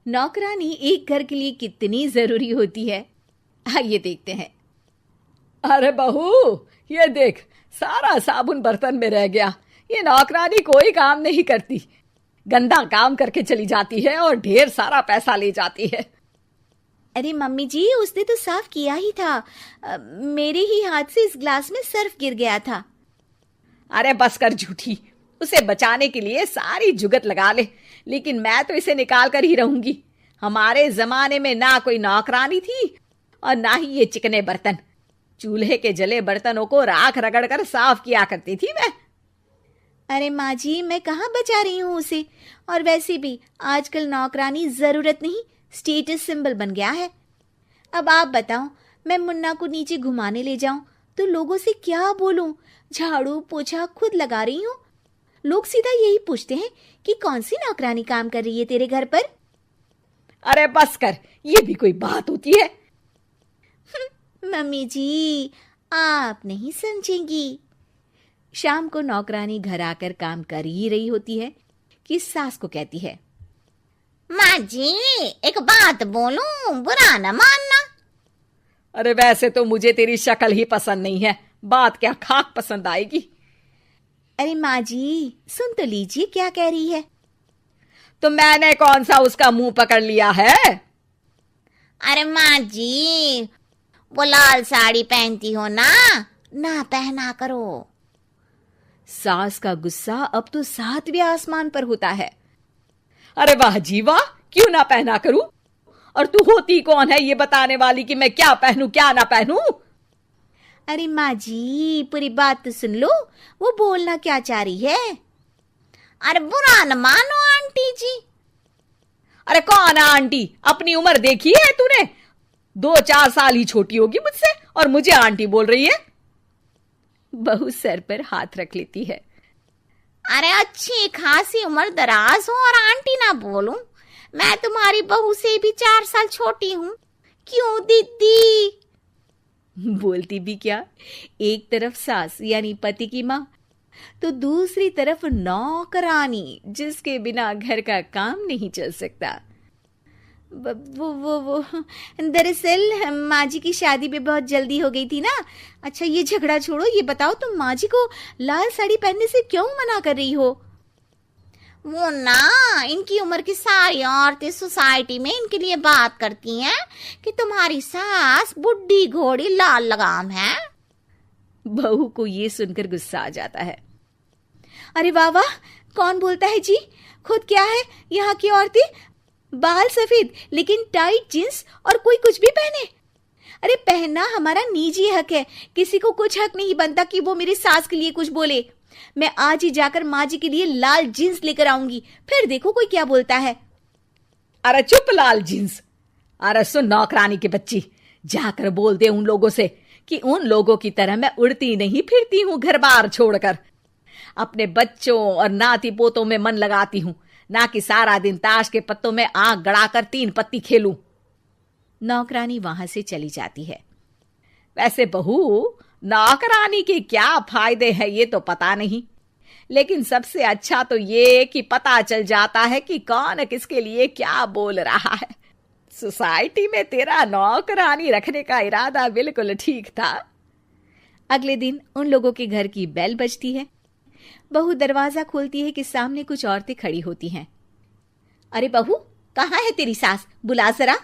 नौकरानी एक घर के लिए कितनी जरूरी होती है, आइए देखते हैं। अरे बहू, ये देख, सारा साबुन बर्तन में रह गया। ये नौकरानी कोई काम नहीं करती, गंदा काम करके चली जाती है और ढेर सारा पैसा ले जाती है। अरे मम्मी जी, उसने तो साफ किया ही था। मेरे ही हाथ से इस ग्लास में सर्फ गिर गया था। अरे बस कर झूठी, उसे बचाने के लिए सारी जुगत लगा ले, लेकिन मैं तो इसे निकाल कर ही रहूंगी। हमारे जमाने में ना कोई नौकरानी थी और ना ही ये चिकने बर्तन। चूल्हे के जले बर्तनों को राख रगड़ कर साफ किया करती थी मैं। अरे माँ जी, मैं कहाँ बचा रही हूँ उसे। और वैसे भी आजकल नौकरानी जरूरत नहीं, स्टेटस सिंबल बन गया है। अब आप बताओ, मैं मुन्ना को नीचे घुमाने ले जाऊं तो लोगों से क्या बोलूं? झाड़ू पोछा खुद लगा रही हूँ। लोग सीधा यही पूछते हैं कि कौन सी नौकरानी काम कर रही है तेरे घर पर। अरे बस कर, ये भी कोई बात होती है? मम्मी जी, आप नहीं समझेंगी। शाम को नौकरानी घर आकर काम कर ही रही होती है कि सास को कहती है, माँ जी, एक बात बोलूं, बुरा न मानना। अरे वैसे तो मुझे तेरी शक्ल ही पसंद नहीं है, बात क्या खाक पसंद आएगी। अरे माँ जी, सुन तो लीजिए क्या कह रही है। तो मैंने कौन सा उसका मुंह पकड़ लिया है? अरे माँ जी, वो लाल साड़ी पहनती हो ना, ना पहना करो। सास का गुस्सा अब तो 7वें आसमान पर होता है। अरे वाह जी वाह, क्यों ना पहना करूं? और तू होती कौन है ये बताने वाली कि मैं क्या पहनूं क्या ना पहनूं? अरे माँ जी, पूरी बात तो सुन लो, वो बोलना क्या चाह रही है। अरे बुरा न मानो आंटी जी। अरे कौन है आंटी? अपनी उम्र देखी है तूने? 2-4 साल ही छोटी होगी मुझसे और मुझे आंटी बोल रही है। बहू सर पर हाथ रख लेती है। अरे अच्छी खासी उम्र दराज हो और आंटी ना बोलूं? मैं तुम्हारी बहू से भी 4 साल छोटी हूँ। क्यों दीदी? बोलती भी क्या, एक तरफ सास यानी पति की माँ, तो दूसरी तरफ नौकरानी जिसके बिना घर का काम नहीं चल सकता। वो दरअसल माँ जी की शादी भी बहुत जल्दी हो गई थी ना। अच्छा ये झगड़ा छोड़ो, ये बताओ तुम माँ जी को लाल साड़ी पहनने से क्यों मना कर रही हो? वो ना, इनकी उम्र की सारी औरतें सोसाइटी में इनके लिए बात करती हैं कि तुम्हारी सास बुढ़ी घोड़ी लाल लगाम है। बहू को ये सुनकर गुस्सा आ जाता है। अरे वाह वाह, कौन बोलता है जी? खुद क्या है यहाँ की औरतें, बाल सफेद लेकिन टाइट जींस और कोई कुछ भी पहने। अरे पहनना हमारा निजी हक है, किसी को कुछ हक नहीं बनता कि वो मेरी सास के लिए कुछ बोले। मैं आज ही जाकर माँ जी के लिए लाल जींस लेकर आऊंगी, फिर देखो कोई क्या बोलता है। अरे चुप लाल जींस। अरे सुन नौकरानी की बच्ची, जाकर बोल दे उन लोगों से कि उन लोगों की तरह मैं उड़ती नहीं फिरती हूँ घर बार छोड़कर। अपने बच्चों और नाती पोतों में मन लगाती हूँ, ना कि सारा दिन ताश के पत्तों में आंख गड़ाकर 3 पत्ती खेलूं। नौकरानी वहां से चली जाती है। वैसे बहू, नौकरानी के क्या फायदे हैं ये तो पता नहीं, लेकिन सबसे अच्छा तो ये कि पता चल जाता है कि कौन किसके लिए क्या बोल रहा है। सोसाइटी में तेरा नौकरानी रखने का इरादा बिल्कुल ठीक था। अगले दिन उन लोगों के घर की बेल बजती है। बहू दरवाजा खोलती है कि सामने कुछ औरतें खड़ी होती हैं। अरे बहू, कहाँ है तेरी सास? बुला जरा।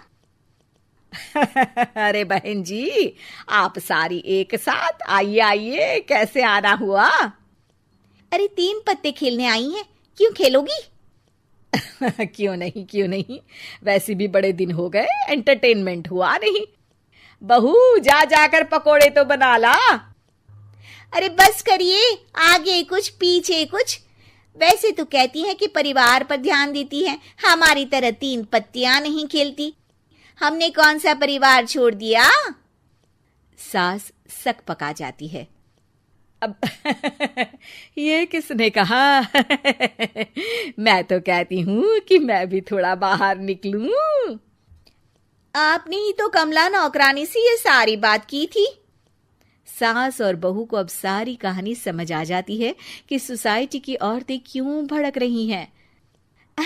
अरे बहन जी, आप सारी एक साथ आइए आइए, कैसे आना हुआ? अरे 3 पत्ते खेलने आई हैं, क्यों खेलोगी? क्यों नहीं, वैसे भी बड़े दिन हो गए, एंटरटेनमेंट हुआ नहीं। बहू जा जाकर पकोड़े तो बना ला। अरे बस करिए, आगे कुछ पीछे कुछ। वैसे तो कहती है कि परिवार पर ध्यान देती है, हमारी तरह 3 पत्तियां नहीं खेलती। हमने कौन सा परिवार छोड़ दिया? सास सक पका जाती है। अब ये किसने कहा? मैं तो कहती हूँ कि मैं भी थोड़ा बाहर निकलूं। आपने ही तो कमला नौकरानी से ये सारी बात की थी। सास और बहू को अब सारी कहानी समझ आ जाती है कि सोसाइटी की औरतें क्यों भड़क रही हैं।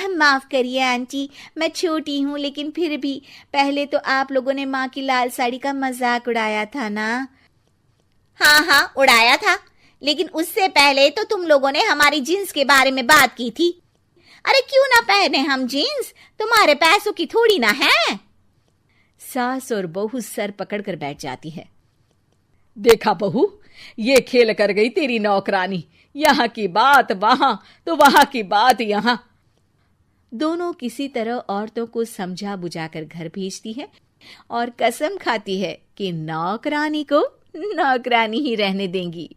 माफ करिए आंटी, मैं छोटी हूँ, लेकिन फिर भी पहले तो आप लोगों ने माँ की लाल साड़ी का मजाक उड़ाया था ना। हाँ हाँ, उड़ाया था, लेकिन उससे पहले तो तुम लोगों ने हमारी जीन्स के बारे में बात की थी। अरे क्यों ना पहने हम जीन्स, तुम्हारे पैसों की थोड़ी ना है। सास और बहू सर पकड़कर बैठ जाती है। देखा बहू, ये खेल कर गई तेरी नौकरानी, यहाँ की बात वहां तो वहां की बात यहाँ। दोनों किसी तरह औरतों को समझा बुझाकर घर भेजती है और कसम खाती है कि नौकरानी को नौकरानी ही रहने देंगी।